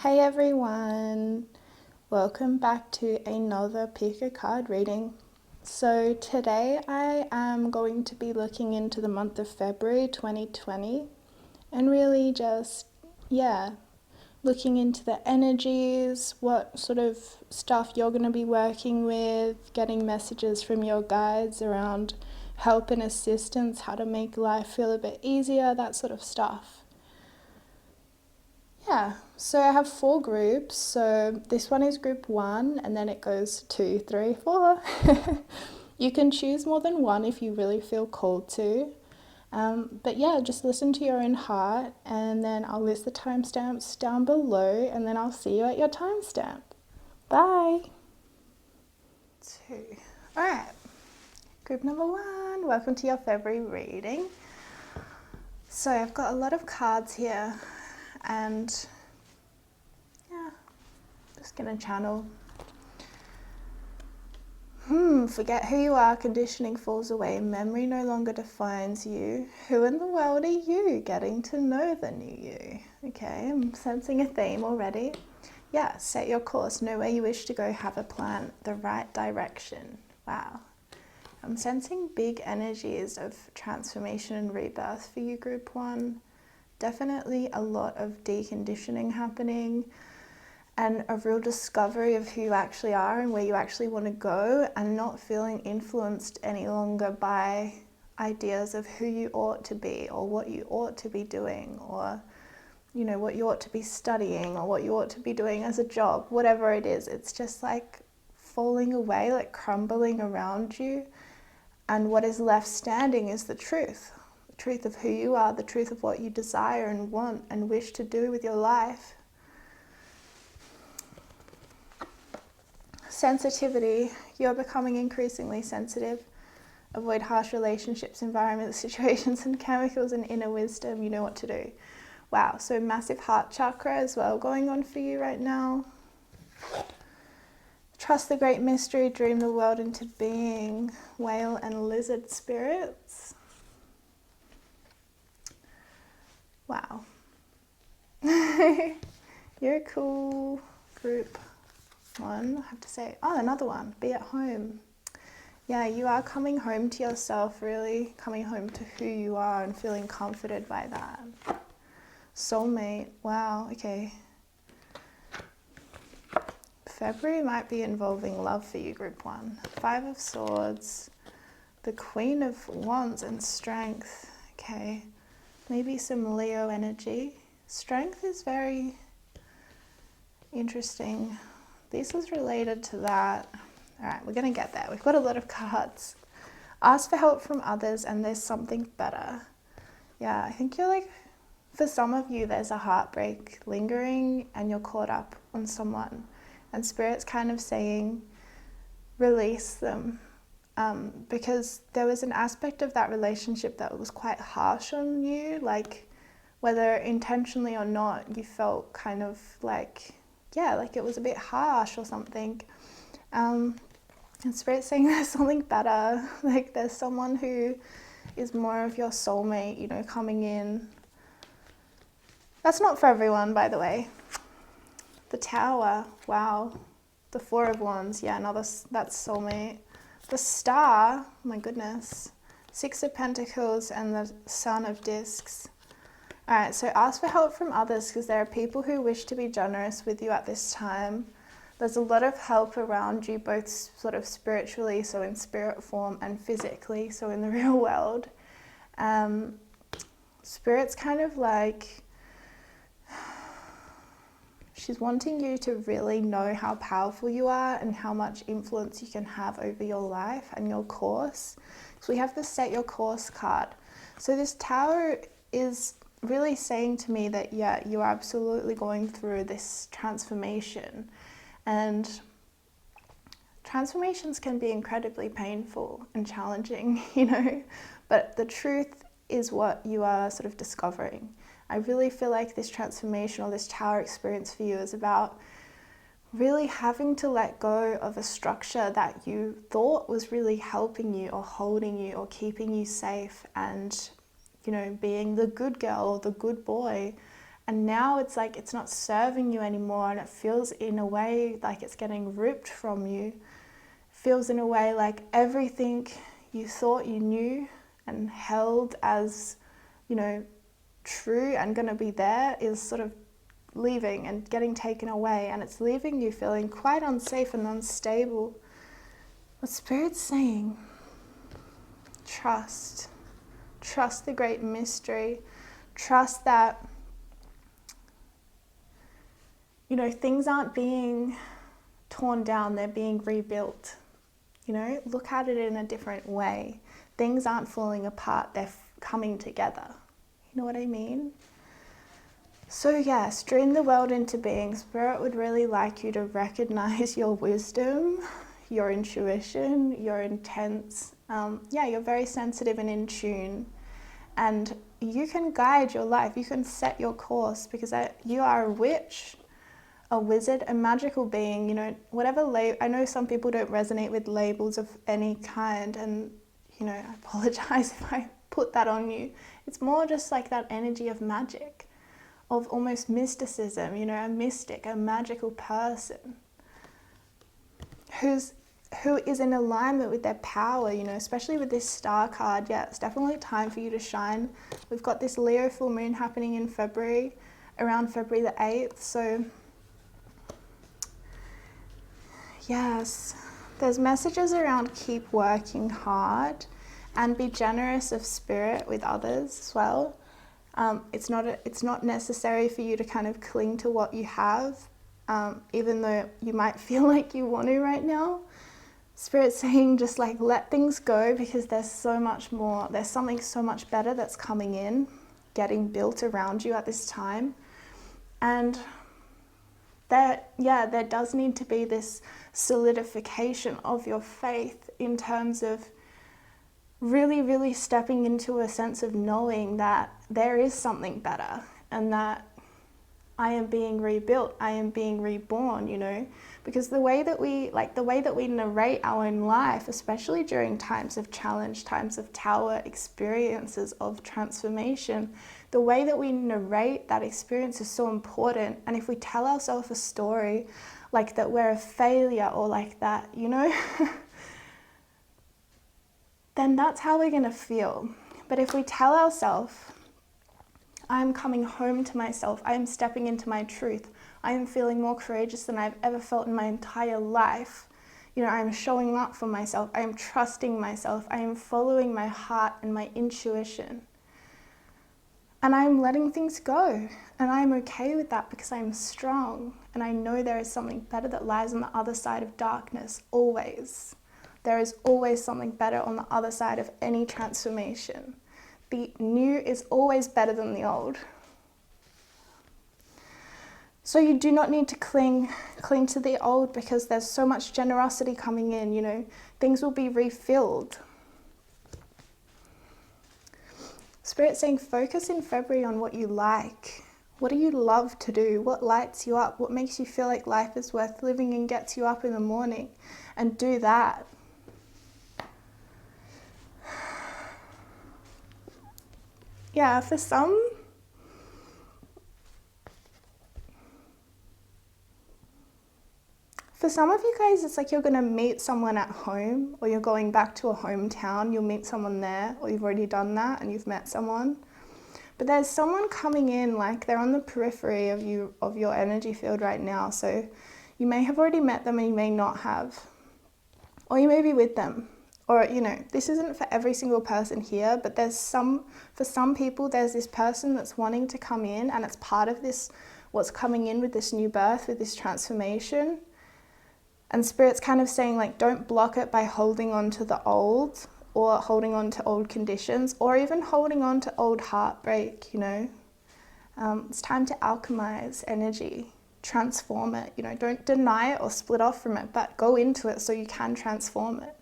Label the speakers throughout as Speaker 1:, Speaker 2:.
Speaker 1: Hey everyone, welcome back to another pick a card reading. So today I am going to be looking into the month of February 2020 and really just, looking into the energies, what sort of stuff you're going to be working with, getting messages from your guides around help and assistance, how to make life feel a bit easier, that sort of stuff. Yeah, so I have 4 groups. So this one is group 1 and then it goes 2, 3, 4. You can choose more than one if you really feel called to. But yeah, just listen to your own heart and then I'll list the timestamps down below and then I'll see you at your timestamp. Bye. 2. All right, group number 1, welcome to your February reading. So I've got a lot of cards here. And yeah, just gonna channel. Forget who you are, conditioning falls away, memory no longer defines you. Who in the world are you? Getting to know the new you. Okay, I'm sensing a theme already. Yeah, set your course, know where you wish to go, have a plan, the right direction. Wow. I'm sensing big energies of transformation and rebirth for you, group 1. Definitely a lot of deconditioning happening and a real discovery of who you actually are and where you actually want to go, and not feeling influenced any longer by ideas of who you ought to be or what you ought to be doing, or what you ought to be studying or what you ought to be doing as a job, whatever it is. It's just like falling away, like crumbling around you, and what is left standing is the truth of who you are, the truth of what you desire and want and wish to do with your life. Sensitivity. You're becoming increasingly sensitive. Avoid harsh relationships, environments, situations, and chemicals, and inner wisdom. You know what to do. Wow, so massive heart chakra as well going on for you right now. Trust the great mystery, dream the world into being. Whale and lizard spirits. Wow. You're a cool group 1, I have to say. Oh, another one, be at home. Yeah, you are coming home to yourself, really coming home to who you are and feeling comforted by that. Soulmate, wow, okay. February might be involving love for you, group 1. 5 of Swords, the Queen of Wands and strength, okay. Maybe some Leo energy. Strength is very interesting. This is related to that. All right, we're going to get there. We've got a lot of cards. Ask for help from others and there's something better. Yeah, I think you're like, for some of you, there's a heartbreak lingering and you're caught up on someone. And Spirit's kind of saying, release them. Because there was an aspect of that relationship that was quite harsh on you, like whether intentionally or not, you felt kind of like, like it was a bit harsh or something. And Spirit's saying there's something better, like there's someone who is more of your soulmate, coming in. That's not for everyone, by the way. The Tower, wow. The 4 of Wands, that's soulmate. The Star, my goodness. 6 of Pentacles and the Sun of Discs. All right, so ask for help from others because there are people who wish to be generous with you at this time. There's a lot of help around you, both sort of spiritually, so in spirit form, and physically, so in the real world. Spirit's kind of like, she's wanting you to really know how powerful you are and how much influence you can have over your life and your course. So we have the Set Your Course card. So this Tower is really saying to me that, you are absolutely going through this transformation. And transformations can be incredibly painful and challenging, but the truth is what you are sort of discovering. I really feel like this transformation or this Tower experience for you is about really having to let go of a structure that you thought was really helping you or holding you or keeping you safe and, being the good girl or the good boy, And now it's like it's not serving you anymore, and it feels in a way like it's getting ripped from you. It feels in a way like everything you thought you knew and held as, you know, true and going to be there is sort of leaving and getting taken away, and it's leaving you feeling quite unsafe and unstable. What Spirit's saying, trust the great mystery, trust that, you know, things aren't being torn down, they're being rebuilt. You know, look at it in a different way. Things aren't falling apart, they're coming together. You know what I mean? So yes, dream the world into being. Spirit would really like you to recognize your wisdom, your intuition, your intents. You're very sensitive and in tune. And you can guide your life, you can set your course, because you are a witch, a wizard, a magical being, you know, whatever I know some people don't resonate with labels of any kind, and, you know, I apologize if I put that on you. It's more just like that energy of magic, of almost mysticism, you know, a mystic, a magical person who is in alignment with their power, you know, especially with this star card. Yeah, it's definitely time for you to shine. We've got this Leo full moon happening in February, around February the 8th. So yes, there's messages around keep working hard and be generous of spirit with others as well. It's not necessary for you to kind of cling to what you have, even though you might feel like you want to right now. Spirit's saying just like let things go, because there's so much more. There's something so much better that's coming in, getting built around you at this time. And there does need to be this solidification of your faith in terms of really, really stepping into a sense of knowing that there is something better, and that I am being rebuilt, I am being reborn, you know, because the way that we narrate our own life, especially during times of challenge, times of tower experiences of transformation, the way that we narrate that experience is so important. And if we tell ourselves a story like that we're a failure, or like that, you know, then that's how we're going to feel. But if we tell ourselves, I'm coming home to myself, I'm stepping into my truth, I am feeling more courageous than I've ever felt in my entire life, you know, I'm showing up for myself, I am trusting myself, I am following my heart and my intuition, and I'm letting things go, and I'm okay with that, because I'm strong, and I know there is something better that lies on the other side of darkness, always. There is always something better on the other side of any transformation. The new is always better than the old. So you do not need to cling to the old, because there's so much generosity coming in, you know, things will be refilled. Spirit's saying focus in February on what you like. What do you love to do? What lights you up? What makes you feel like life is worth living and gets you up in the morning? And do that. Yeah, for some of you guys, it's like you're going to meet someone at home, or you're going back to a hometown, you'll meet someone there, or you've already done that and you've met someone. But there's someone coming in, like they're on the periphery of your energy field right now. So you may have already met them and you may not have. Or you may be with them. Or, you know, this isn't for every single person here, but for some people, there's this person that's wanting to come in, and it's part of this, what's coming in with this new birth, with this transformation. And Spirit's kind of saying, like, don't block it by holding on to the old, or holding on to old conditions, or even holding on to old heartbreak, you know. It's time to alchemize energy, transform it, you know, don't deny it or split off from it, but go into it so you can transform it.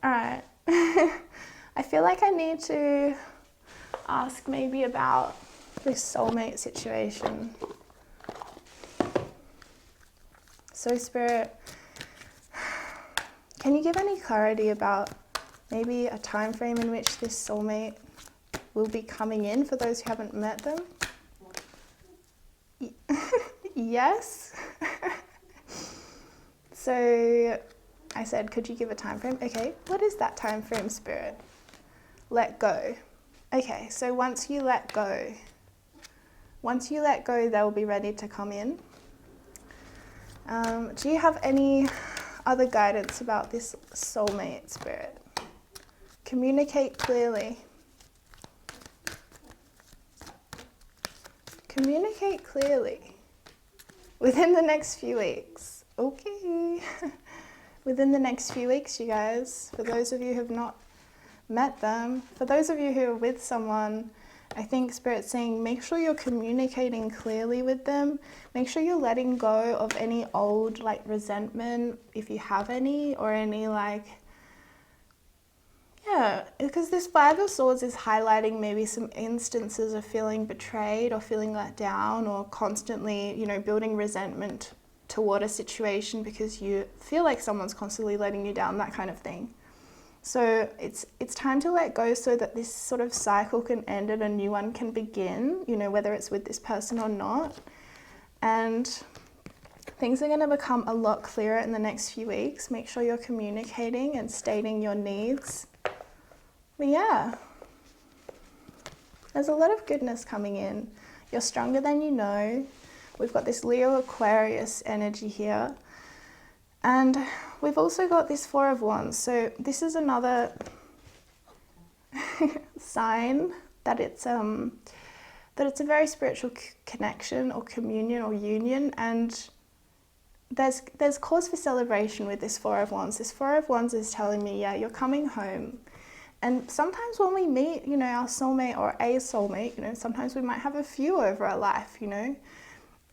Speaker 1: All right, I feel like I need to ask maybe about this soulmate situation. So Spirit, can you give any clarity about maybe a time frame in which this soulmate will be coming in for those who haven't met them. Yes. So I said, could you give a time frame? Okay, what is that time frame, Spirit? Let go. Okay, so once you let go, they'll be ready to come in. Do you have any other guidance about this soulmate, Spirit? Communicate clearly. Communicate clearly. Within the next few weeks. Okay. Within the next few weeks, you guys. For those of you who have not met them, for those of you who are with someone, I think Spirit's saying make sure you're communicating clearly with them. Make sure you're letting go of any old like resentment, if you have any, or any like, yeah, because this Five of Swords is highlighting maybe some instances of feeling betrayed or feeling let down, or constantly, you know, building resentment toward a situation because you feel like someone's constantly letting you down, that kind of thing. So it's time to let go so that this sort of cycle can end and a new one can begin, you know, whether it's with this person or not. And things are going to become a lot clearer in the next few weeks. Make sure you're communicating and stating your needs. But yeah, there's a lot of goodness coming in. You're stronger than you know. We've got this Leo Aquarius energy here. And we've also got this Four of Wands. So this is another sign that it's a very spiritual connection or communion or union, and there's cause for celebration with this Four of Wands. This Four of Wands is telling me, yeah, you're coming home. And sometimes when we meet, you know, our soulmate or a soulmate, you know, sometimes we might have a few over our life, you know.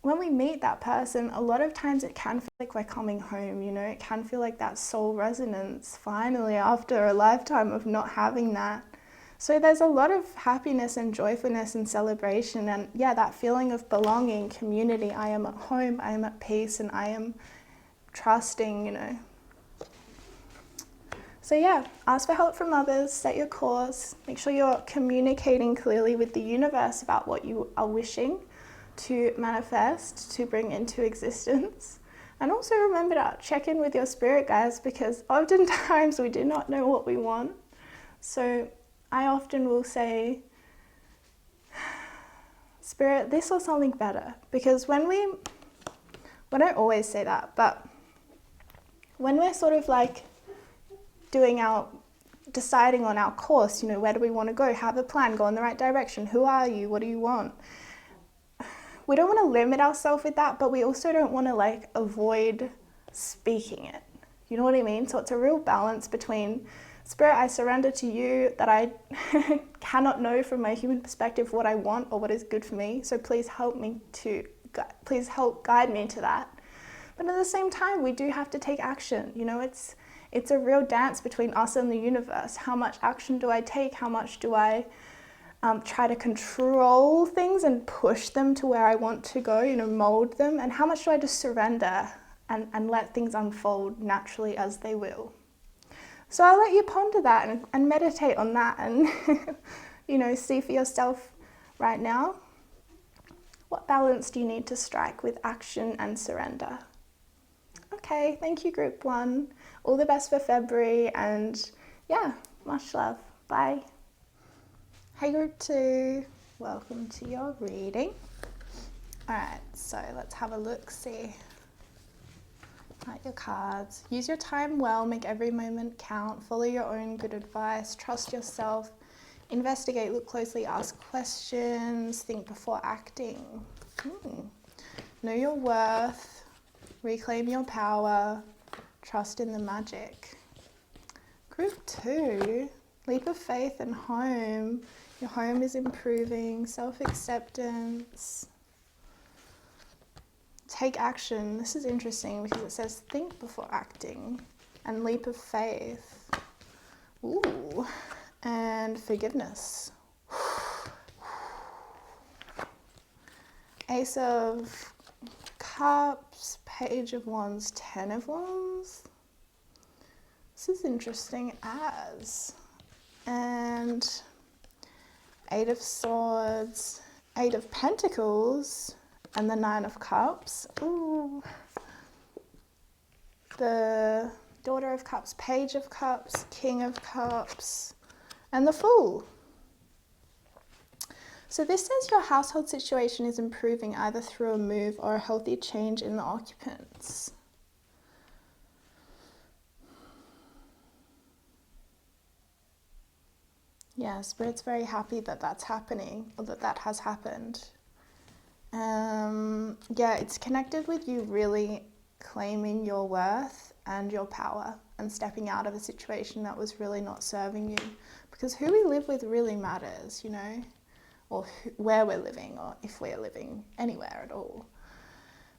Speaker 1: When we meet that person, a lot of times it can feel like we're coming home, you know, it can feel like that soul resonance finally after a lifetime of not having that. So there's a lot of happiness and joyfulness and celebration, and yeah, that feeling of belonging, community. I am at home, I am at peace, and I am trusting, you know. So yeah, ask for help from others, set your course, make sure you're communicating clearly with the universe about what you are wishing to manifest, to bring into existence. And also remember to check in with your spirit guides, because oftentimes we do not know what we want. So I often will say, Spirit, this or something better. Because I don't always say that, but when we're sort of like deciding on our course, you know, where do we want to go, have a plan, go in the right direction, who are you, what do you want? We don't want to limit ourselves with that, but we also don't want to like avoid speaking it. You know what I mean? So it's a real balance between, Spirit, I surrender to you that I cannot know from my human perspective what I want or what is good for me. So please help guide me to that. But at the same time, we do have to take action. You know, it's a real dance between us and the universe. How much action do I take? How much do I try to control things and push them to where I want to go, you know, mold them? And how much do I just surrender and let things unfold naturally as they will? So I'll let you ponder that and meditate on that and, you know, see for yourself right now, what balance do you need to strike with action and surrender? Okay, thank you, Group 1. All the best for February, and yeah, much love. Bye. Hey Group 2, welcome to your reading. Alright, so let's have a look-see at your cards. Use your time well, make every moment count, follow your own good advice, trust yourself, investigate, look closely, ask questions, think before acting. Know your worth, reclaim your power, trust in the magic. Group 2, leap of faith and home. Your home is improving, self-acceptance. Take action. This is interesting because it says think before acting, and leap of faith. Ooh, and forgiveness. Ace of Cups, Page of Wands, 10 of Wands. This is interesting as. And Eight of Swords, Eight of Pentacles, and the Nine of Cups. Ooh. The Daughter of Cups, Page of Cups, King of Cups, and the Fool. So this says your household situation is improving either through a move or a healthy change in the occupants. Yeah, Spirit's very happy that that's happening, or that has happened. Yeah, it's connected with you really claiming your worth and your power and stepping out of a situation that was really not serving you. Because who we live with really matters, you know, or where we're living, or if we're living anywhere at all.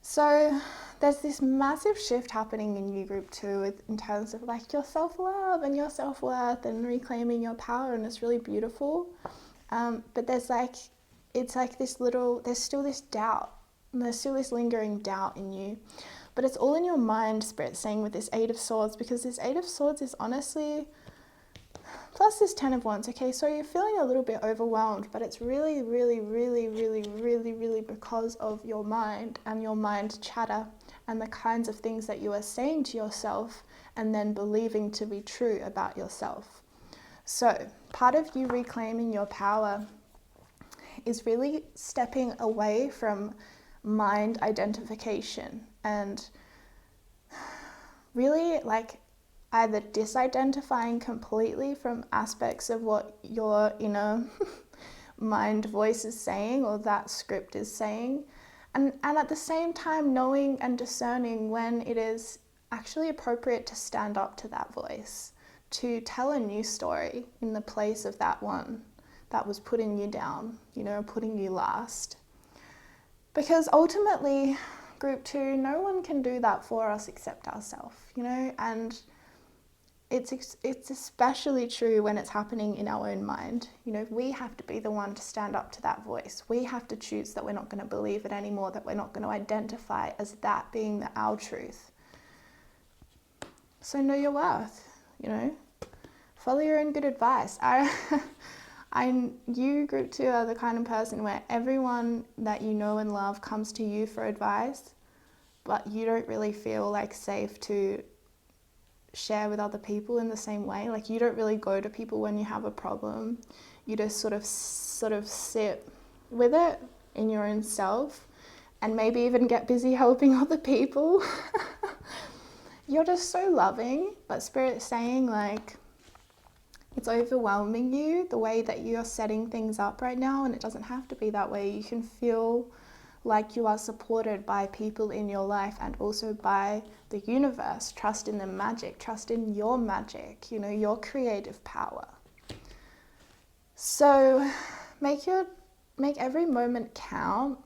Speaker 1: So there's this massive shift happening in you, group 2, in terms of like your self-love and your self-worth and reclaiming your power, and it's really beautiful. But there's like, it's like this little, there's still this doubt, and there's still this lingering doubt in you. But it's all in your mind, Spirit's saying, with this Eight of Swords, because this Eight of Swords is honestly, plus this 10 of Wands, okay, so you're feeling a little bit overwhelmed, but it's really, really, really, really, really, really because of your mind and your mind chatter and the kinds of things that you are saying to yourself and then believing to be true about yourself. So part of you reclaiming your power is really stepping away from mind identification and really like either disidentifying completely from aspects of what your inner mind voice is saying or that script is saying, and at the same time knowing and discerning when it is actually appropriate to stand up to that voice, to tell a new story in the place of that one that was putting you down, you know, putting you last. Because ultimately, group 2, no one can do that for us except ourselves, you know, and it's especially true when it's happening in our own mind. You know, we have to be the one to stand up to that voice. We have to choose that we're not going to believe it anymore, that we're not going to identify as that being our truth. So know your worth, you know, follow your own good advice. You, group 2, are the kind of person where everyone that you know and love comes to you for advice, but you don't really feel like safe to share with other people in the same way. Like you don't really go to people when you have a problem. You just sort of sit with it in your own self and maybe even get busy helping other people. You're just so loving, but Spirit's saying like, it's overwhelming you, the way that you're setting things up right now, and it doesn't have to be that way. You can feel like you are supported by people in your life and also by the universe. Trust in the magic, trust in your magic, you know, your creative power. So make every moment count.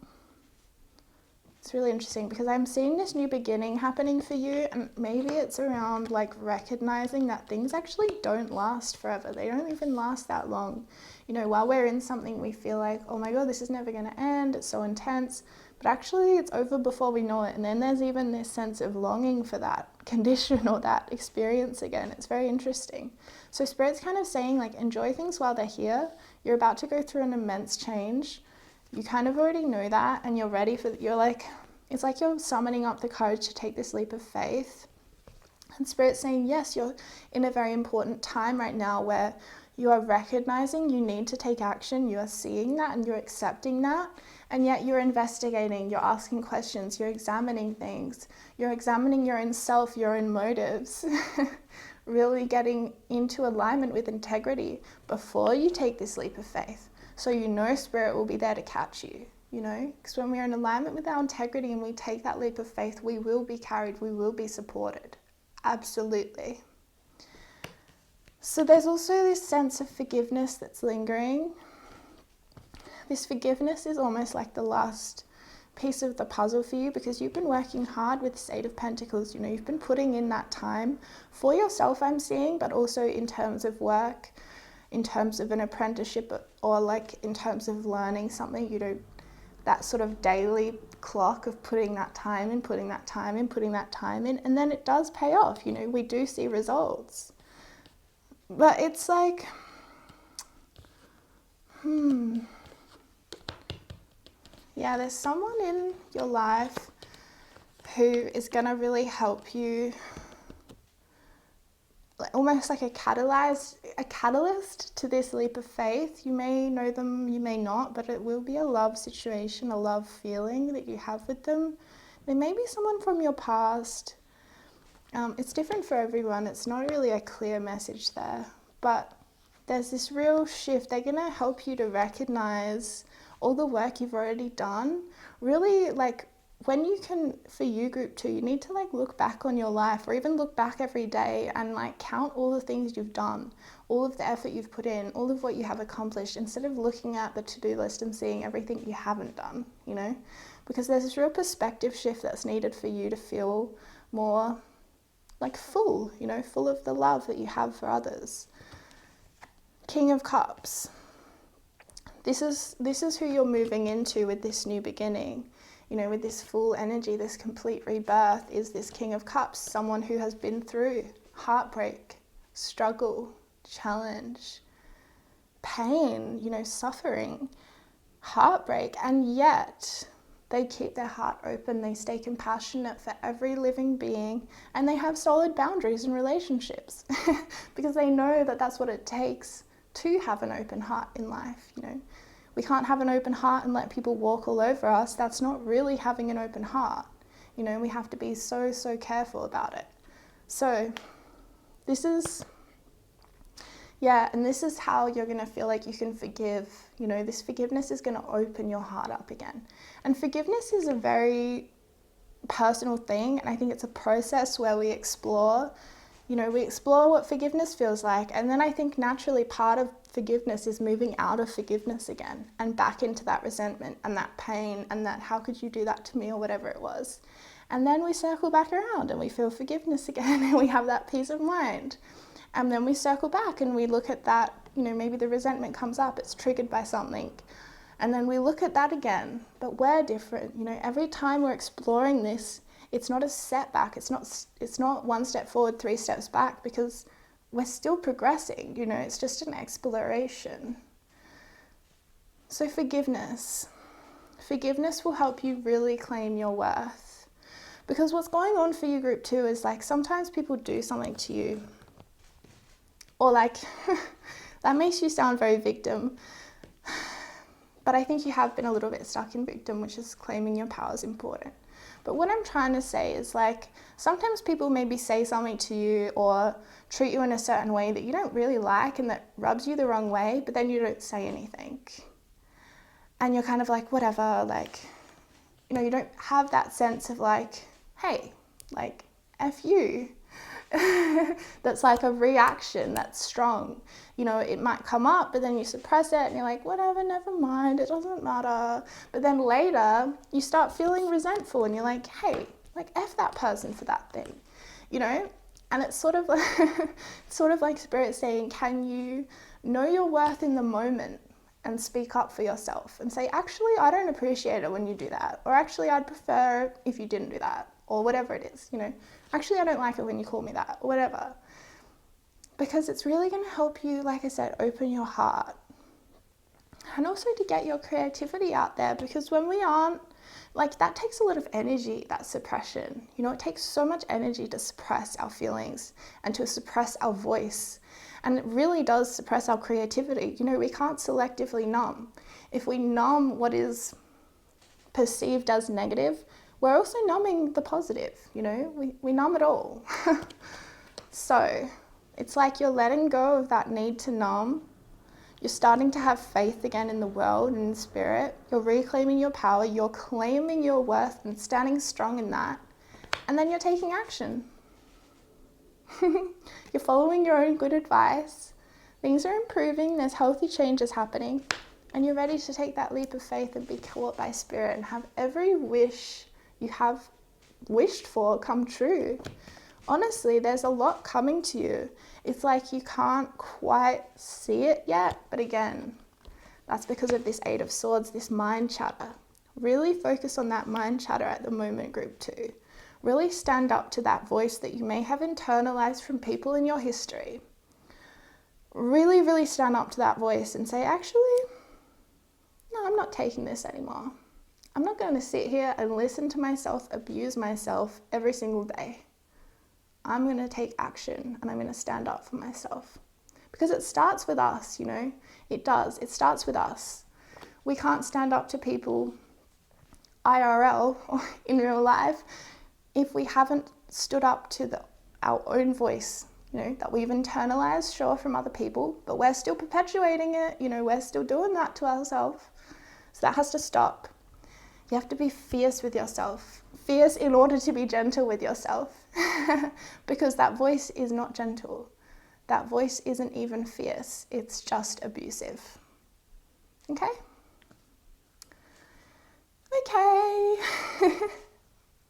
Speaker 1: It's really interesting because I'm seeing this new beginning happening for you, and maybe it's around like recognizing that things actually don't last forever. They don't even last that long. You know, while we're in something, we feel like, oh my God, this is never going to end. It's so intense. But actually it's over before we know it. And then there's even this sense of longing for that condition or that experience again. It's very interesting. So Spirit's kind of saying like, enjoy things while they're here. You're about to go through an immense change. You kind of already know that, and you're ready for, it's like you're summoning up the courage to take this leap of faith. And Spirit's saying, yes, you're in a very important time right now where you are recognizing you need to take action. You are seeing that and you're accepting that. And yet you're investigating, you're asking questions, you're examining things. You're examining your own self, your own motives. Really getting into alignment with integrity before you take this leap of faith. So you know Spirit will be there to catch you, you know, because when we're in alignment with our integrity and we take that leap of faith, we will be carried, we will be supported. Absolutely. So there's also this sense of forgiveness that's lingering. This forgiveness is almost like the last piece of the puzzle for you, because you've been working hard with this Eight of Pentacles. You know, you've been putting in that time for yourself, I'm seeing, but also in terms of work, in terms of an apprenticeship, or like in terms of learning something, you know, that sort of daily clock of putting that time in, putting that time in, putting that time in, and then it does pay off. You know, we do see results. But it's like, Yeah, there's someone in your life who is going to really help you, almost like a catalyst to this leap of faith. You may know them, you may not, but it will be a love situation, a love feeling that you have with them. There may be someone from your past. It's different for everyone. It's not really a clear message there, but there's this real shift. They're going to help you to recognize all the work you've already done. Really, like, when you can, for you group 2, you need to like look back on your life, or even look back every day and like count all the things you've done, all of the effort you've put in, all of what you have accomplished, instead of looking at the to-do list and seeing everything you haven't done, you know, because there's this real perspective shift that's needed for you to feel more like full, you know, full of the love that you have for others. King of Cups. This is who you're moving into with this new beginning. You know, with this full energy, this complete rebirth is this King of Cups, someone who has been through heartbreak, struggle, challenge, pain, you know, suffering, heartbreak, and yet they keep their heart open, they stay compassionate for every living being, and they have solid boundaries in relationships because they know that that's what it takes to have an open heart in life, you know. We can't have an open heart and let people walk all over us. That's not really having an open heart. You know, we have to be so, so careful about it. So this is, and this is how you're going to feel like you can forgive. You know, this forgiveness is going to open your heart up again. And forgiveness is a very personal thing. And I think it's a process where we explore what forgiveness feels like. And then I think naturally part of forgiveness is moving out of forgiveness again and back into that resentment and that pain and that how could you do that to me or whatever it was. And then we circle back around and we feel forgiveness again and we have that peace of mind. And then we circle back and we look at that, you know, maybe the resentment comes up, it's triggered by something. And then we look at that again, but we're different. You know, every time we're exploring this, it's not a setback. It's not one step forward, 3 steps back, because we're still progressing, you know, it's just an exploration. So forgiveness will help you really claim your worth. Because what's going on for you group 2 is like sometimes people do something to you, or like, that makes you sound very victim. But I think you have been a little bit stuck in victim, which is claiming your power is important. But what I'm trying to say is like, sometimes people maybe say something to you or treat you in a certain way that you don't really like and that rubs you the wrong way, but then you don't say anything. And you're kind of like, whatever, like, you know, you don't have that sense of like, hey, like, F you. That's like a reaction that's strong. You know, it might come up, but then you suppress it and you're like, whatever, never mind, it doesn't matter. But then later you start feeling resentful and you're like, hey, like F that person for that thing, you know? And it's sort of like Spirit saying, can you know your worth in the moment and speak up for yourself and say, actually, I don't appreciate it when you do that. Or actually, I'd prefer if you didn't do that, or whatever it is, you know. Actually, I don't like it when you call me that, or whatever. Because it's really going to help you, like I said, open your heart. And also to get your creativity out there, because when we aren't, like, that takes a lot of energy, that suppression. You know, it takes so much energy to suppress our feelings and to suppress our voice. And it really does suppress our creativity. You know, we can't selectively numb. If we numb what is perceived as negative, we're also numbing the positive, you know, we numb it all. So it's like you're letting go of that need to numb. You're starting to have faith again in the world and in spirit. You're reclaiming your power. You're claiming your worth and standing strong in that. And then you're taking action. You're following your own good advice. Things are improving. There's healthy changes happening. And you're ready to take that leap of faith and be caught by spirit and have every wish you have wished for come true. Honestly, there's a lot coming to you. It's like you can't quite see it yet, but again, that's because of this 8 of Swords, this mind chatter. Really focus on that mind chatter at the moment, group 2. Really stand up to that voice that you may have internalized from people in your history. Really, really stand up to that voice and say, actually, no, I'm not taking this anymore. I'm not going to sit here and listen to myself abuse myself every single day. I'm going to take action and I'm going to stand up for myself. Because it starts with us, you know. It does. It starts with us. We can't stand up to people IRL or in real life if we haven't stood up to our own voice, you know, that we've internalized, sure, from other people, but we're still perpetuating it, you know, we're still doing that to ourselves. So that has to stop. You have to be fierce with yourself. Fierce in order to be gentle with yourself. Because that voice is not gentle. That voice isn't even fierce. It's just abusive. Okay? Okay.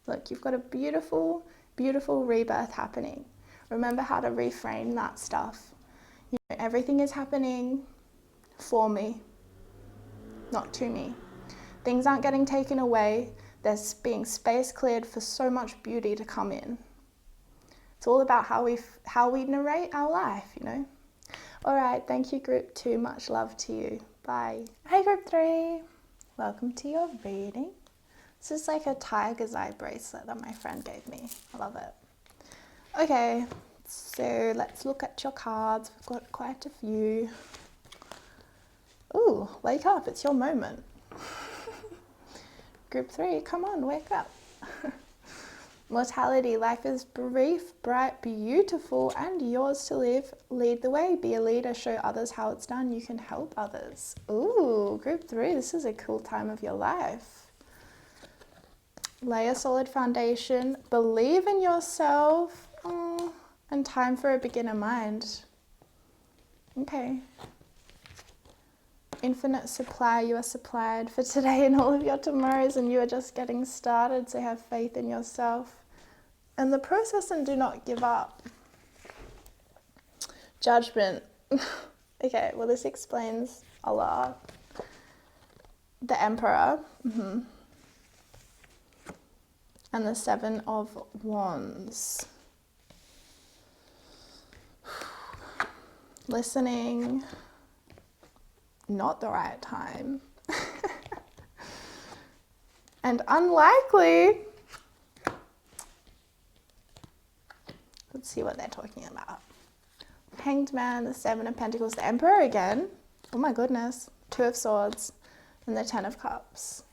Speaker 1: Look, you've got a beautiful, beautiful rebirth happening. Remember how to reframe that stuff. You know, everything is happening for me, not to me. Things aren't getting taken away. There's being space cleared for so much beauty to come in. It's all about how we narrate our life, you know. All right, thank you, group 2. Much love to you. Bye. Hey, group 3. Welcome to your reading. This is like a tiger's eye bracelet that my friend gave me. I love it. Okay, so let's look at your cards. We've got quite a few. Ooh, wake up. It's your moment. Group 3, come on, wake up. Mortality, life is brief, bright, beautiful, and yours to live. Lead the way, be a leader, show others how it's done. You can help others. Ooh, group 3, this is a cool time of your life. Lay a solid foundation, believe in yourself, and time for a beginner mind. Okay. Infinite supply, you are supplied for today and all of your tomorrows, and you are just getting started, so have faith in yourself and the process and do not give up. Judgment. Okay, well, this explains a lot. The Emperor, and the 7 of Wands. Listening. Not the right time. And unlikely. Let's see what they're talking about. Hanged Man, the 7 of Pentacles, the Emperor again. Oh my goodness. 2 of Swords and the 10 of Cups.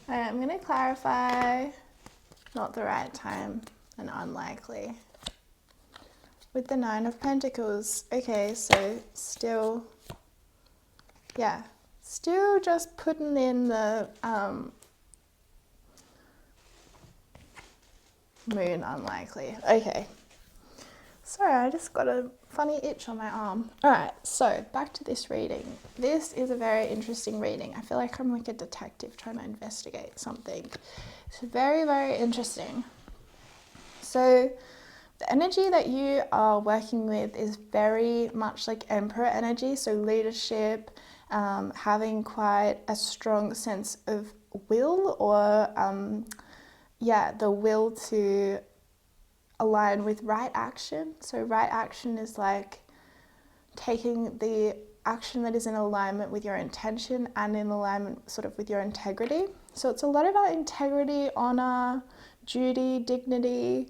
Speaker 1: All right, I'm going to clarify not the right time and unlikely. With the 9 of Pentacles. Okay, so still... yeah, still just putting in the moon unlikely. Okay. Sorry, I just got a funny itch on my arm. All right, so back to this reading. This is a very interesting reading. I feel like I'm like a detective trying to investigate something. It's very, very interesting. So the energy that you are working with is very much like Emperor energy, so leadership, having quite a strong sense of will or, the will to align with right action. So right action is like taking the action that is in alignment with your intention and in alignment sort of with your integrity. So it's a lot about integrity, honor, duty, dignity,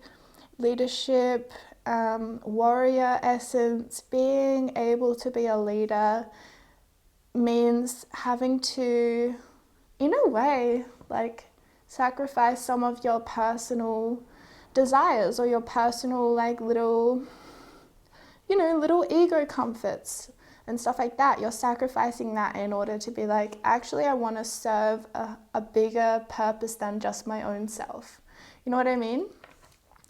Speaker 1: leadership, warrior essence. Being able to be a leader means having to, in a way, like sacrifice some of your personal desires or your personal like little, little ego comforts and stuff like that. You're sacrificing that in order to be like, actually, I want to serve a bigger purpose than just my own self. You know what I mean?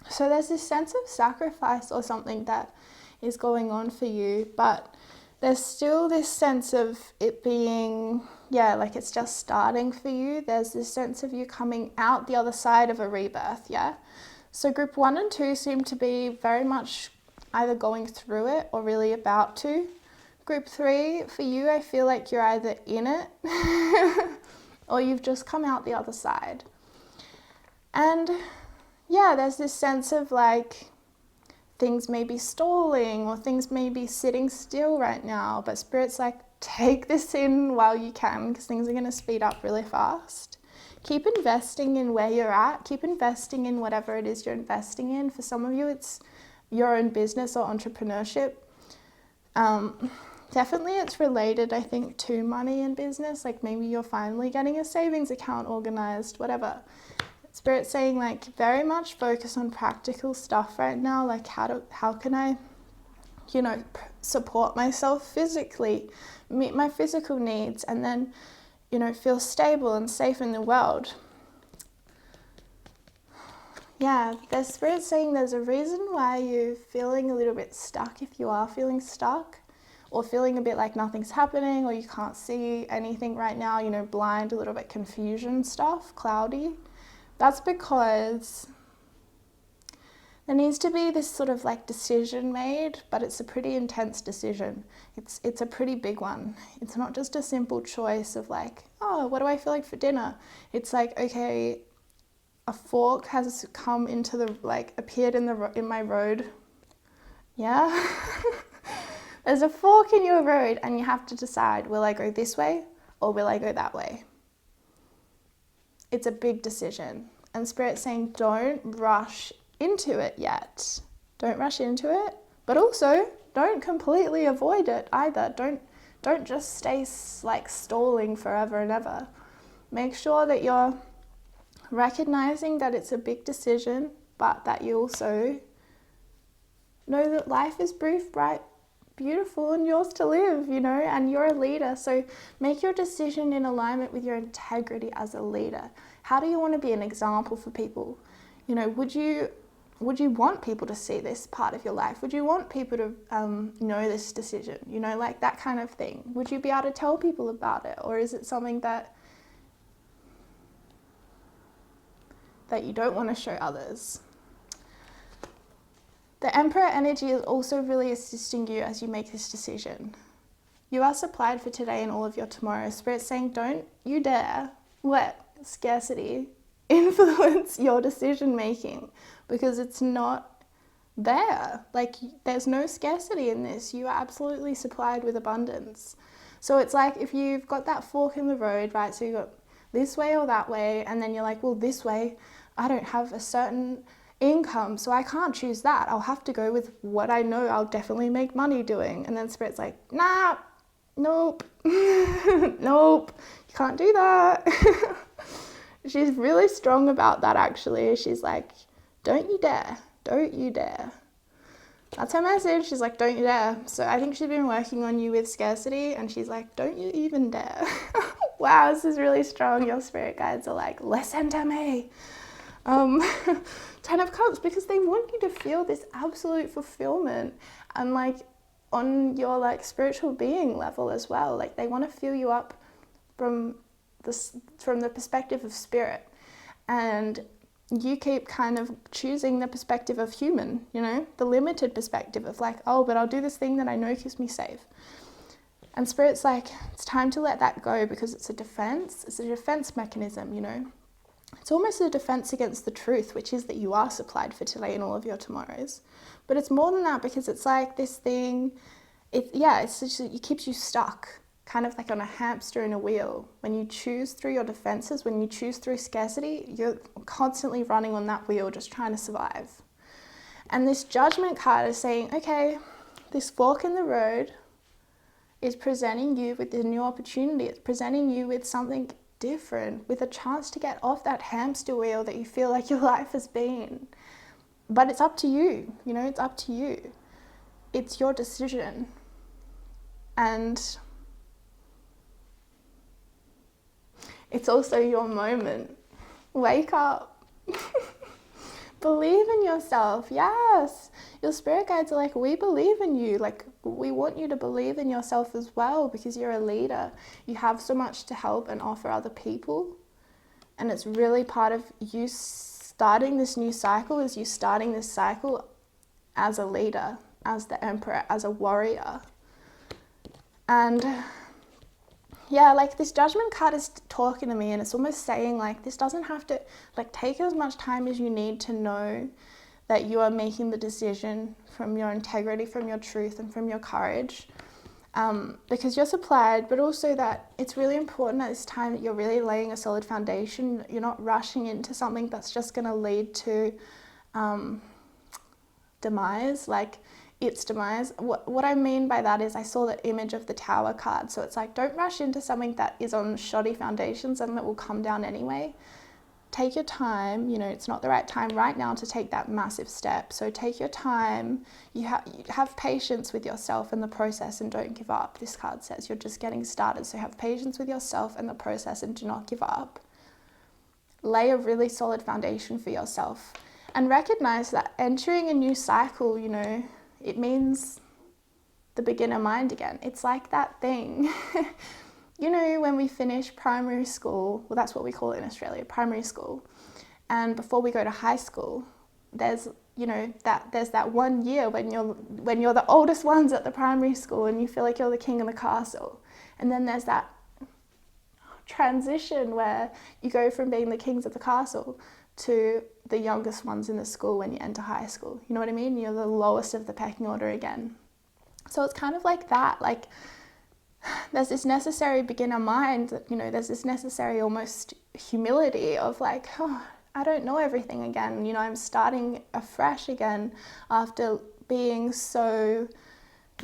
Speaker 1: So there's this sense of sacrifice or something that is going on for you, but there's still this sense of it being, like it's just starting for you. There's this sense of you coming out the other side of a rebirth, yeah? So group 1 and 2 seem to be very much either going through it or really about to. Group 3, for you, I feel like you're either in it or you've just come out the other side. And there's this sense of like things may be stalling or things may be sitting still right now, but Spirit's like, take this in while you can, because things are going to speed up really fast. Keep investing in where you're at. Keep investing in whatever it is you're investing in. For some of you, it's your own business or entrepreneurship. Definitely it's related, I think, to money and business. Like maybe you're finally getting a savings account organized, whatever. Spirit's saying like very much focus on practical stuff right now. Like how can I, support myself physically, meet my physical needs, and then, feel stable and safe in the world. Yeah, the Spirit's saying there's a reason why you're feeling a little bit stuck, if you are feeling stuck, or feeling a bit like nothing's happening, or you can't see anything right now, blind, a little bit confusion stuff, cloudy. That's because there needs to be this sort of like decision made, but it's a pretty intense decision. It's a pretty big one. It's not just a simple choice of like, oh, what do I feel like for dinner? It's like, okay, a fork has come into appeared in my road. Yeah. There's a fork in your road and you have to decide, will I go this way or will I go that way? It's a big decision. And Spirit's saying, don't rush into it yet. Don't rush into it, but also don't completely avoid it either. Don't just stay like stalling forever and ever. Make sure that you're recognizing that it's a big decision, but that you also know that life is brief, bright, beautiful, and yours to live, and you're a leader. So make your decision in alignment with your integrity as a leader. How do you want to be an example for people? Would you want people to see this part of your life? Would you want people to know this decision? Like that kind of thing. Would you be able to tell people about it? Or is it something that you don't want to show others? The Emperor energy is also really assisting you as you make this decision. You are supplied for today and all of your tomorrow. Spirit's saying, don't you dare let scarcity influence your decision making, because it's not there. Like, there's no scarcity in this. You are absolutely supplied with abundance. So it's like if you've got that fork in the road, right? So you've got this way or that way, and then you're like, well, this way, I don't have a certain income, so I can't choose that. I'll have to go with what I know I'll definitely make money doing. And then Spirit's like, nah, nope, nope, you can't do that. She's really strong about that, actually. She's like, don't you dare, don't you dare. That's her message. She's like, don't you dare. So I think she's been working on you with scarcity, and she's like, don't you even dare. Wow, this is really strong. Your spirit guides are like, listen to me. 10 of Cups, because they want you to feel this absolute fulfillment, and like on your like spiritual being level as well. Like they want to fill you up from the perspective of spirit, and you keep kind of choosing the perspective of human, the limited perspective of like, oh, but I'll do this thing that I know keeps me safe. And Spirit's like, it's time to let that go, because it's a defense mechanism. It's almost a defense against the truth, which is that you are supplied for today and all of your tomorrows. But it's more than that, because it's like this thing, it keeps you stuck, kind of like on a hamster in a wheel. When you choose through your defenses, when you choose through scarcity, you're constantly running on that wheel, just trying to survive. And this Judgment card is saying, okay, this fork in the road is presenting you with a new opportunity. It's presenting you with something different, with a chance to get off that hamster wheel that you feel like your life has been. But it's up to you, it's up to you. It's your decision. And it's also your moment. Wake up. Believe in yourself. Yes. Your spirit guides are like, we believe in you. Like, we want you to believe in yourself as well, because you're a leader. You have so much to help and offer other people. And it's really part of you starting this new cycle, is you starting this cycle as a leader, as the Emperor, as a warrior. And yeah, like this Judgment card is talking to me, and it's almost saying like, this doesn't have to, like, take as much time as you need to know that you are making the decision from your integrity, from your truth, and from your courage. because you're supplied, but also that it's really important at this time that you're really laying a solid foundation. You're not rushing into something that's just going to lead to demise, like its demise. What I mean by that is I saw the image of the Tower card. So it's like, don't rush into something that is on shoddy foundations and that will come down anyway. Take your time. You know, it's not the right time right now to take that massive step. So take your time. You have patience with yourself and the process, and don't give up. This card says you're just getting started. So have patience with yourself and the process, and do not give up. Lay a really solid foundation for yourself, and recognize that entering a new cycle, you know, it means the beginner mind again. It's like that thing. You know, when we finish primary school, well, that's what we call it in Australia, primary school. And before we go to high school, there's, you know, there's that 1 year when you're the oldest ones at the primary school and you feel like you're the king of the castle. And then there's that transition where you go from being the kings of the castle to the youngest ones in the school when you enter high school. You know what I mean? You're the lowest of the pecking order again. So it's kind of like that, like, there's this necessary beginner mind that, you know, there's this necessary almost humility of like, oh, I don't know everything again. You know, I'm starting afresh again after being so,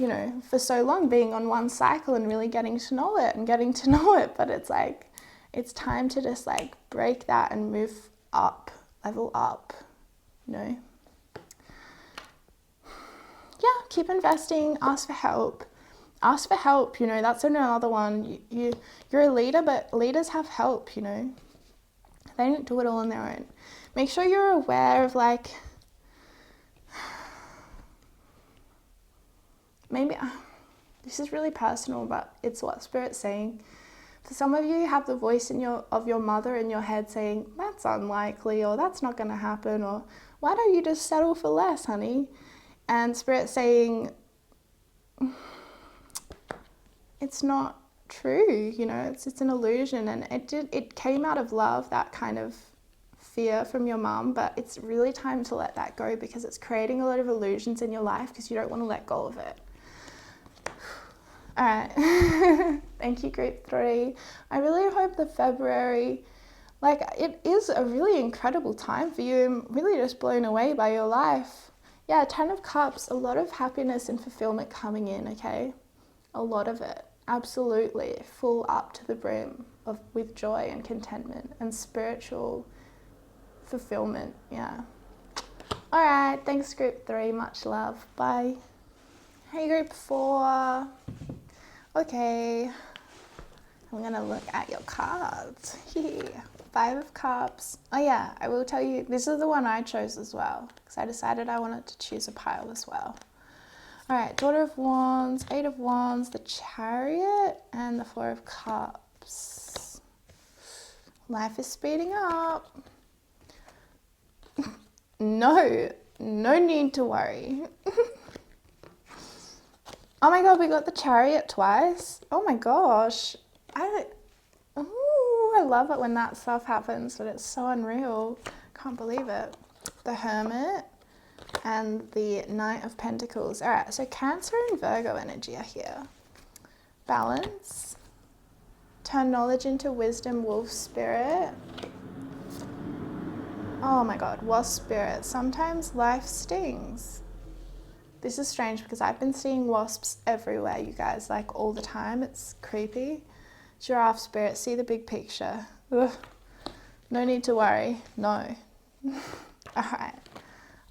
Speaker 1: you know, for so long being on one cycle and really getting to know it. But it's like, it's time to just like break that and move up, level up, you know. Yeah, keep investing, ask for help. Ask for help, you know, that's another one. You're a leader, but leaders have help, you know. They don't do it all on their own. Make sure you're aware of like, maybe, this is really personal, but it's what Spirit's saying. For some of you have the voice of your mother in your head saying, that's unlikely, or that's not going to happen, or why don't you just settle for less, honey? And Spirit's saying, it's not true, you know, it's an illusion, and it came out of love, that kind of fear from your mum, but it's really time to let that go because it's creating a lot of illusions in your life because you don't want to let go of it. All right. Thank you, group 3. I really hope the February, like, it is a really incredible time for you. I'm really just blown away by your life. Yeah, 10 of Cups, a lot of happiness and fulfillment coming in, okay? A lot of it. Absolutely. Full up to the brim with joy and contentment and spiritual fulfillment. Yeah. All right. Thanks, group 3. Much love. Bye. Hey, group 4. Okay. I'm going to look at your cards. Here. 5 of Cups. Oh, yeah. I will tell you, this is the one I chose as well because I decided I wanted to choose a pile as well. All right, Daughter of Wands, 8 of Wands, the Chariot, and the 4 of Cups. Life is speeding up. No need to worry. Oh my God, we got the Chariot twice. Oh my gosh. I love it when that stuff happens, but it's so unreal. Can't believe it. The Hermit and the Knight of Pentacles. All right, so Cancer and Virgo energy are here. Balance. Turn knowledge into wisdom, Wolf Spirit. Oh my God, Wasp Spirit. Sometimes life stings. This is strange because I've been seeing wasps everywhere, you guys, like all the time. It's creepy. Giraffe Spirit, see the big picture. Ugh. No need to worry. No. All right.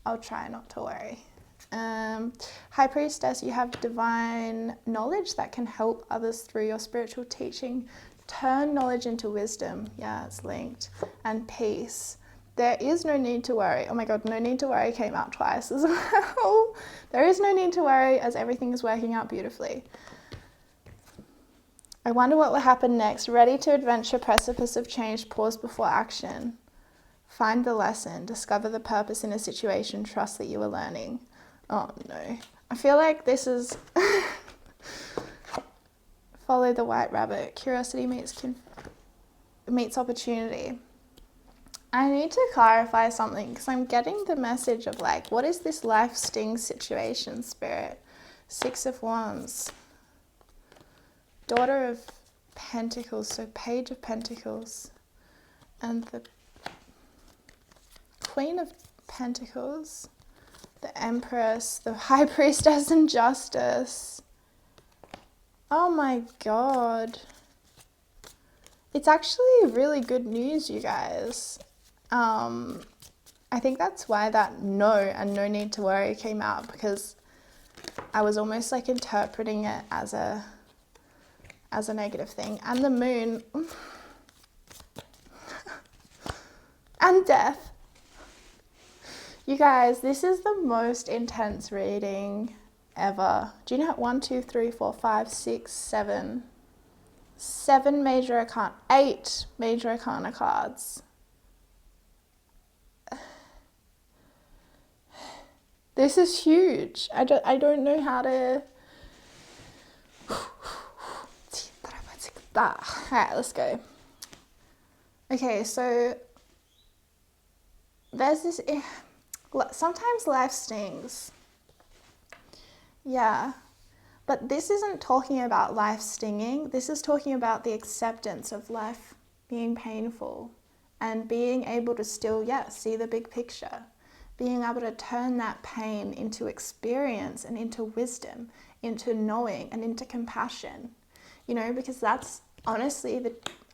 Speaker 1: I'll try not to worry. High Priestess, you have divine knowledge that can help others through your spiritual teaching. Turn knowledge into wisdom. Yeah, it's linked. And peace. There is no need to worry. Oh my God, no need to worry came out twice as well. There is no need to worry as everything is working out beautifully. I wonder what will happen next. Ready to adventure, precipice of change, pause before action. Find the lesson, discover the purpose in a situation, trust that you are learning. Oh no. I feel like this is follow the white rabbit. Curiosity meets opportunity. I need to clarify something because I'm getting the message of like, what is this life sting situation, Spirit? 6 of Wands. Daughter of Pentacles, so Page of Pentacles, and the Queen of Pentacles, the Empress, the High Priestess, and Justice. Oh my God. It's actually really good news, you guys. I think that's why that no and no need to worry came out, because I was almost like interpreting it as a negative thing. And the Moon and Death. You guys, this is the most intense reading ever. Do you know 1, 2, 3, 4, 5, 6, 7? 7 major arcana, 8 major arcana cards. This is huge. I don't know how to. Alright, let's go. Okay, so there's this. Sometimes life stings. Yeah. But this isn't talking about life stinging. This is talking about the acceptance of life being painful and being able to still, see the big picture. Being able to turn that pain into experience and into wisdom, into knowing and into compassion. You know, because that's honestly,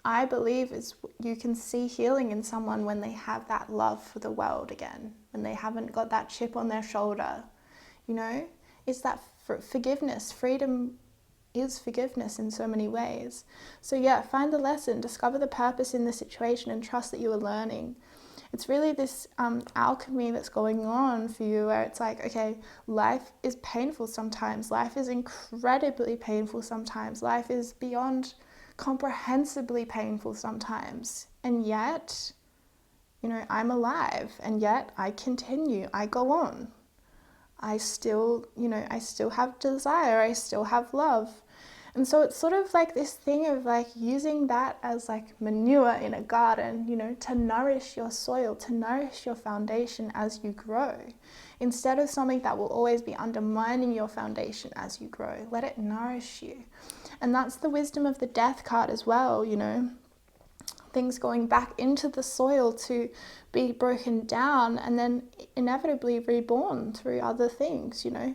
Speaker 1: I believe is you can see healing in someone when they have that love for the world again, when they haven't got that chip on their shoulder. You know, it's that forgiveness. Freedom is forgiveness in so many ways. So find the lesson, discover the purpose in the situation, and trust that you are learning. It's really this alchemy that's going on for you, where it's like, okay, life is painful sometimes. Life is incredibly painful sometimes. Life is beyond comprehensibly painful sometimes. And yet, you know, I'm alive, and yet I continue, I go on. I still have desire, I still have love. And so it's sort of like this thing of like using that as like manure in a garden, you know, to nourish your soil, to nourish your foundation as you grow, instead of something that will always be undermining your foundation as you grow. Let it nourish you. And that's the wisdom of the Death card as well, you know. Things going back into the soil to be broken down and then inevitably reborn through other things, you know.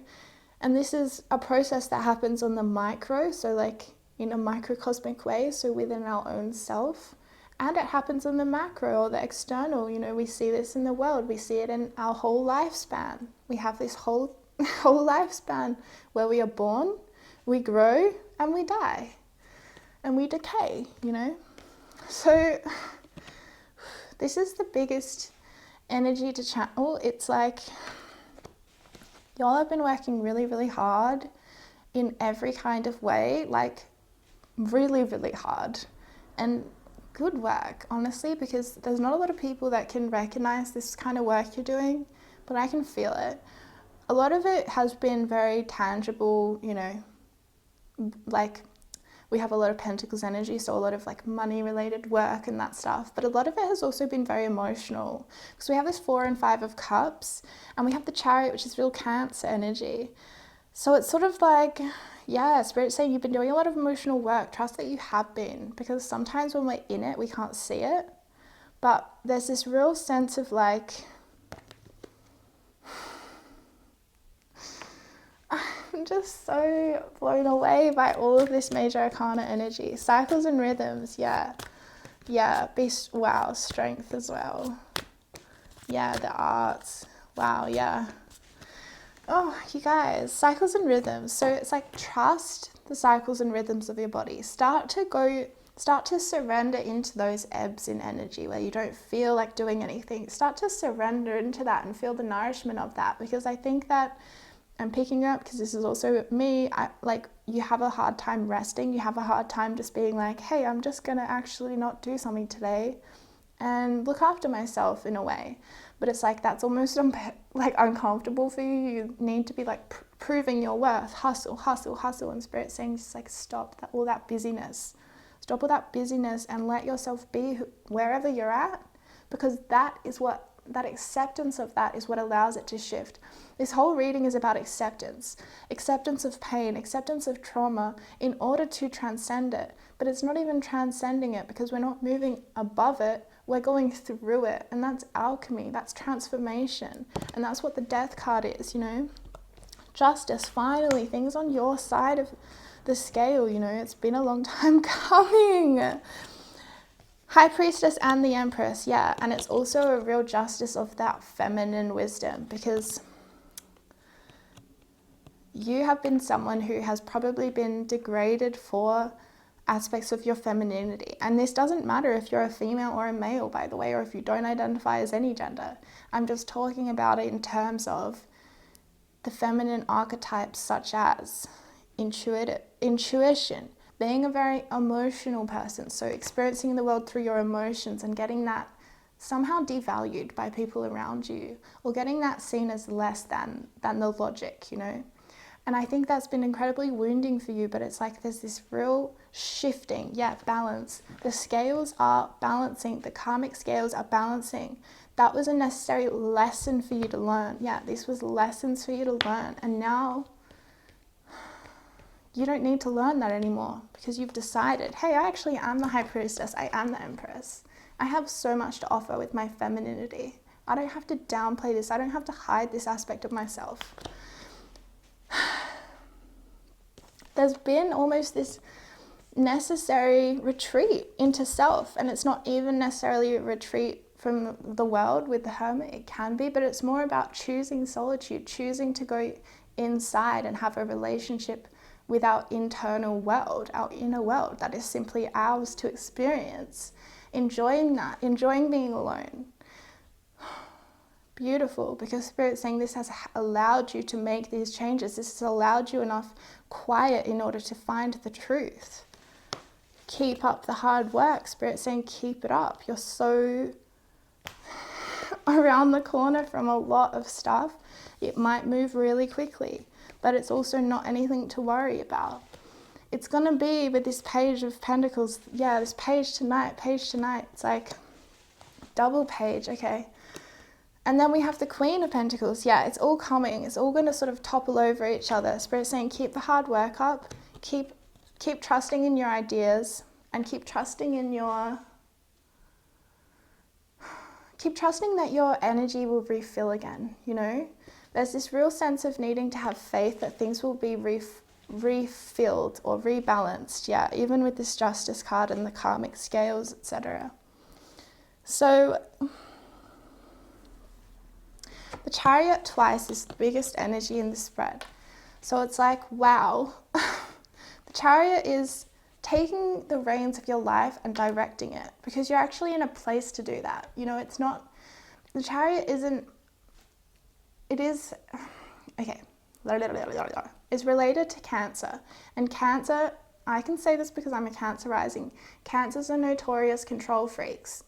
Speaker 1: And this is a process that happens on the micro, so like in a microcosmic way, so within our own self. And it happens on the macro or the external, you know, we see this in the world, we see it in our whole lifespan. We have this whole lifespan where we are born, we grow, and we die. And we decay, you know. So this is the biggest energy to channel. It's like y'all have been working really, really hard in every kind of way, like really, really hard. And good work, honestly, because there's not a lot of people that can recognize this kind of work you're doing, but I can feel it. A lot of it has been very tangible, you know, like we have a lot of Pentacles energy, so a lot of like money related work and that stuff. But a lot of it has also been very emotional, because we have this 4 and 5 of Cups, and we have the Chariot, which is real Cancer energy. So it's sort of like, Spirit's saying you've been doing a lot of emotional work. Trust that you have been, because sometimes when we're in it, we can't see it. But there's this real sense of like, I'm just so blown away by all of this major arcana energy. Cycles and rhythms, wow, strength as well. The arts, wow, Oh, you guys, cycles and rhythms. So it's like trust the cycles and rhythms of your body. Start to surrender into those ebbs in energy where you don't feel like doing anything. Start to surrender into that and feel the nourishment of that, because I think that I'm picking up, because this is also me, you have a hard time resting. You have a hard time just being like, hey, I'm just going to actually not do something today and look after myself in a way. But it's like, that's almost like uncomfortable for you. You need to be like proving your worth, hustle. And Spirit saying just like stop all that busyness. Stop all that busyness and let yourself be wherever you're at, because that is what that acceptance of that is what allows it to shift. This whole reading is about acceptance of pain, acceptance of trauma in order to transcend it. But it's not even transcending it, because we're not moving above it, we're going through it. And that's alchemy, that's transformation. And that's what the death card is, you know. Justice, finally, things on your side of the scale, you know. It's been a long time coming. High Priestess and the Empress, yeah. And it's also a real justice of that feminine wisdom, because you have been someone who has probably been degraded for aspects of your femininity. And this doesn't matter if you're a female or a male, by the way, or if you don't identify as any gender. I'm just talking about it in terms of the feminine archetypes, such as intuition, being a very emotional person, so experiencing the world through your emotions and getting that somehow devalued by people around you, or getting that seen as less than the logic, you know. And I think that's been incredibly wounding for you, but it's like there's this real shifting, balance. The scales are balancing, the karmic scales are balancing. That was a necessary lesson for you to learn. Yeah, this was lessons for you to learn. And now you don't need to learn that anymore, because you've decided, hey, I actually am the High Priestess, I am the Empress. I have so much to offer with my femininity. I don't have to downplay this. I don't have to hide this aspect of myself. There's been almost this necessary retreat into self, and it's not even necessarily a retreat from the world with the Hermit. It can be, but it's more about choosing solitude, choosing to go inside and have a relationship with our internal world, our inner world that is simply ours to experience. Enjoying that, enjoying being alone. Beautiful, because Spirit's saying this has allowed you to make these changes. This has allowed you enough quiet in order to find the truth. Keep up the hard work. Spirit's saying keep it up. You're so around the corner from a lot of stuff. It might move really quickly, but it's also not anything to worry about. It's going to be with this Page of Pentacles. Yeah, this page tonight. It's like double page, okay. And then we have the Queen of Pentacles. Yeah, it's all coming. It's all going to sort of topple over each other. Spirit's saying keep the hard work up. Keep trusting in your ideas, and keep trusting that your energy will refill again, you know? There's this real sense of needing to have faith that things will be refilled or rebalanced, yeah, even with this Justice card and the karmic scales, etc. So the Chariot twice is the biggest energy in the spread. So it's like, wow. The Chariot is taking the reins of your life and directing it, because you're actually in a place to do that. You know, it's not, the Chariot isn't, it is, okay, it's related to Cancer. And Cancer, I can say this because I'm a Cancer rising. Cancers are notorious control freaks,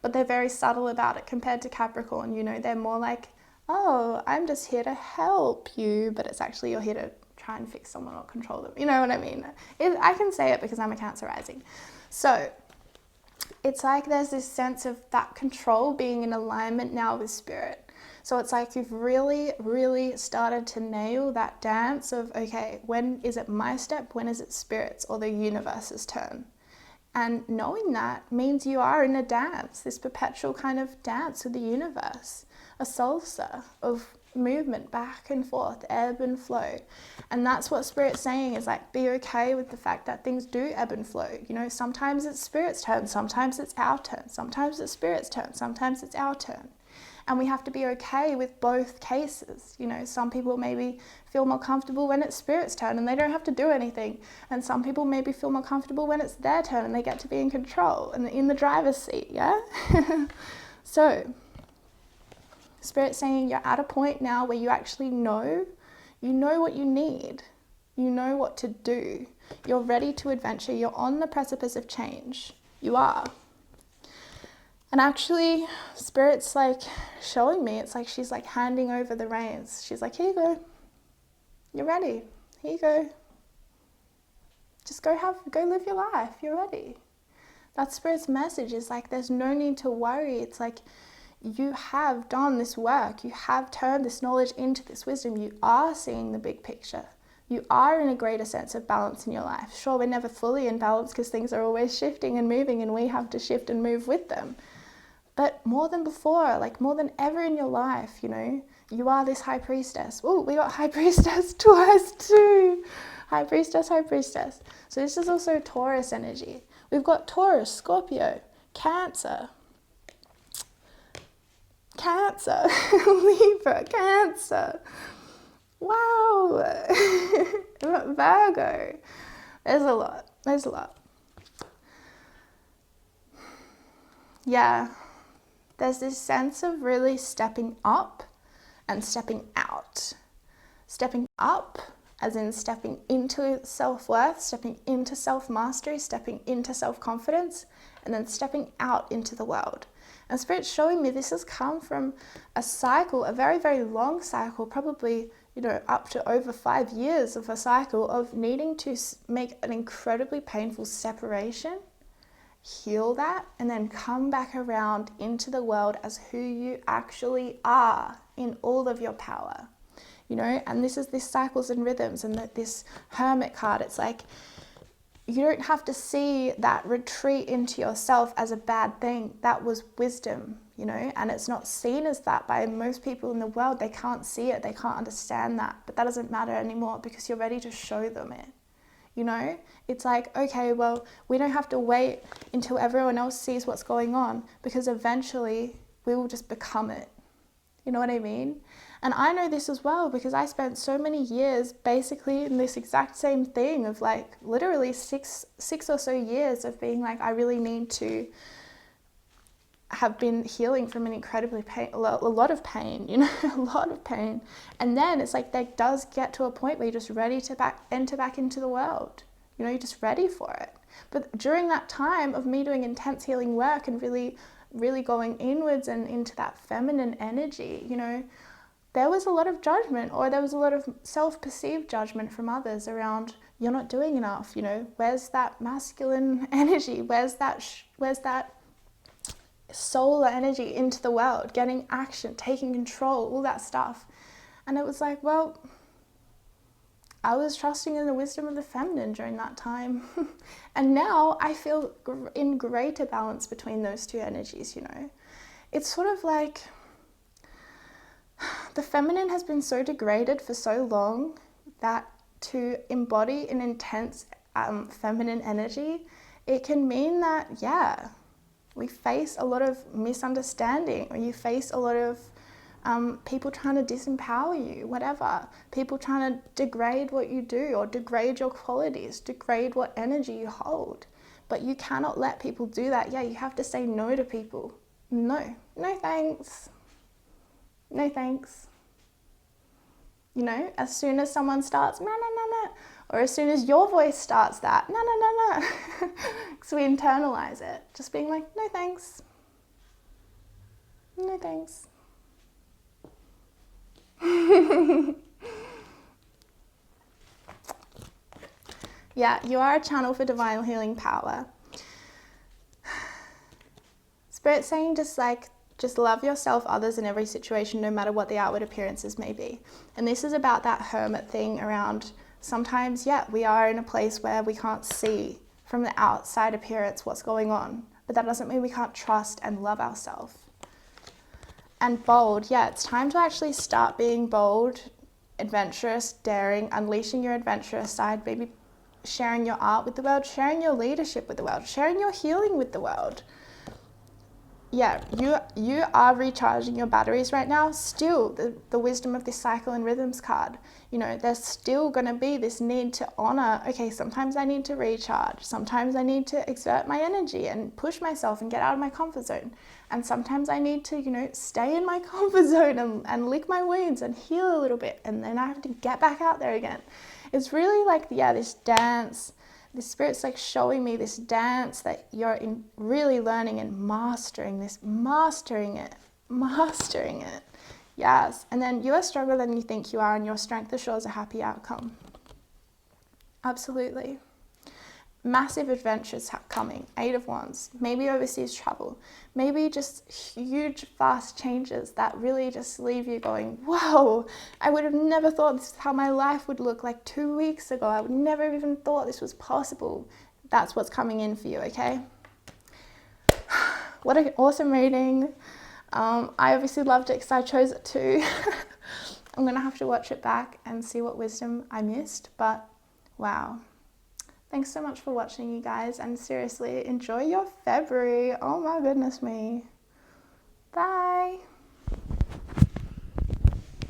Speaker 1: but they're very subtle about it compared to Capricorn. You know, they're more like, oh, I'm just here to help you, but it's actually you're here to try and fix someone or control them. You know what I mean? I can say it because I'm a Cancer rising. So it's like there's this sense of that control being in alignment now with Spirit. So it's like you've really, really started to nail that dance of, okay, when is it my step? When is it Spirit's or the universe's turn? And knowing that means you are in a dance, this perpetual kind of dance with the universe, a salsa of movement back and forth, ebb and flow. And that's what Spirit's saying, is like, be okay with the fact that things do ebb and flow. You know, sometimes it's Spirit's turn, sometimes it's our turn, sometimes it's Spirit's turn, sometimes it's our turn. And we have to be okay with both cases. You know, some people maybe feel more comfortable when it's Spirit's turn and they don't have to do anything. And some people maybe feel more comfortable when it's their turn and they get to be in control and in the driver's seat, yeah? So, Spirit's saying you're at a point now where you actually know what you need. You know what to do. You're ready to adventure. You're on the precipice of change. You are. And actually, Spirit's like showing me, it's like she's like handing over the reins. She's like, here you go. You're ready. Here you go. Just go live your life. You're ready. That's Spirit's message, is like there's no need to worry. It's like you have done this work. You have turned this knowledge into this wisdom. You are seeing the big picture. You are in a greater sense of balance in your life. Sure, we're never fully in balance because things are always shifting and moving, and we have to shift and move with them. But more than before, like more than ever in your life, you know, you are this high priestess. Oh, we got high priestess twice too. High priestess, high priestess. So this is also Taurus energy. We've got Taurus, Scorpio, Cancer, Libra, Cancer. Wow. Virgo. There's a lot. Yeah. There's this sense of really stepping up and stepping out. Stepping up, as in stepping into self-worth, stepping into self-mastery, stepping into self-confidence, and then stepping out into the world. And Spirit's showing me this has come from a cycle, a very, very long cycle, probably, you know, up to over 5 years of a cycle of needing to make an incredibly painful separation, heal that, and then come back around into the world as who you actually are in all of your power. You know, and this is this cycles and rhythms, and this Hermit card, it's like, you don't have to see that retreat into yourself as a bad thing. That was wisdom, you know, and it's not seen as that by most people in the world. They can't see it, they can't understand that, but that doesn't matter anymore because you're ready to show them it. You know, it's like, okay, well, we don't have to wait until everyone else sees what's going on, because eventually we will just become it. You know what I mean? And I know this as well because I spent so many years basically in this exact same thing of like literally six or so years of being like, I really need to have been healing from an incredibly a lot of pain, you know, a lot of pain. And then it's like that does get to a point where you're just ready to enter back into the world. You know, you're just ready for it. But during that time of me doing intense healing work and really going inwards and into that feminine energy, you know, there was a lot of judgment, or there was a lot of self-perceived judgment from others around, you're not doing enough, you know, where's that masculine energy? Where's that solar energy into the world, getting action, taking control, all that stuff? And it was like, well, I was trusting in the wisdom of the feminine during that time. And now I feel in greater balance between those two energies, you know. It's sort of like the feminine has been so degraded for so long that to embody an intense feminine energy, it can mean that, yeah, we face a lot of misunderstanding, or you face a lot of people trying to disempower you, whatever. People trying to degrade what you do, or degrade your qualities, degrade what energy you hold. But you cannot let people do that. Yeah, you have to say no to people. No thanks. No thanks. You know, as soon as someone starts, no, or as soon as your voice starts that, no, because we internalize it, just being like, no thanks. No thanks. Yeah, you are a channel for divine healing power. Spirit's saying just love yourself, others, in every situation, no matter what the outward appearances may be. And this is about that hermit thing around, sometimes, yeah, we are in a place where we can't see from the outside appearance what's going on, but that doesn't mean we can't trust and love ourselves. And bold, yeah, it's time to actually start being bold, adventurous, daring, unleashing your adventurous side, maybe sharing your art with the world, sharing your leadership with the world, sharing your healing with the world. Yeah, you are recharging your batteries right now. Still, the wisdom of this cycle and rhythms card, you know, there's still going to be this need to honor, okay, sometimes I need to recharge. Sometimes I need to exert my energy and push myself and get out of my comfort zone. And sometimes I need to, you know, stay in my comfort zone and lick my wounds and heal a little bit. And then I have to get back out there again. It's really like, yeah, this dance. The Spirit's like showing me this dance that you're in really learning and mastering it. Yes. And then you are stronger than you think you are, and your strength assures a happy outcome. Absolutely. massive adventures coming, 8 of Wands, maybe overseas travel, maybe just huge, fast changes that really just leave you going, whoa, I would have never thought this is how my life would look like 2 weeks ago. I would never even thought this was possible. That's what's coming in for you, okay? What an awesome reading. I obviously loved it because I chose it too. I'm going to have to watch it back and see what wisdom I missed, but wow. Thanks so much for watching, you guys, and seriously, enjoy your February. Oh my goodness me. Bye.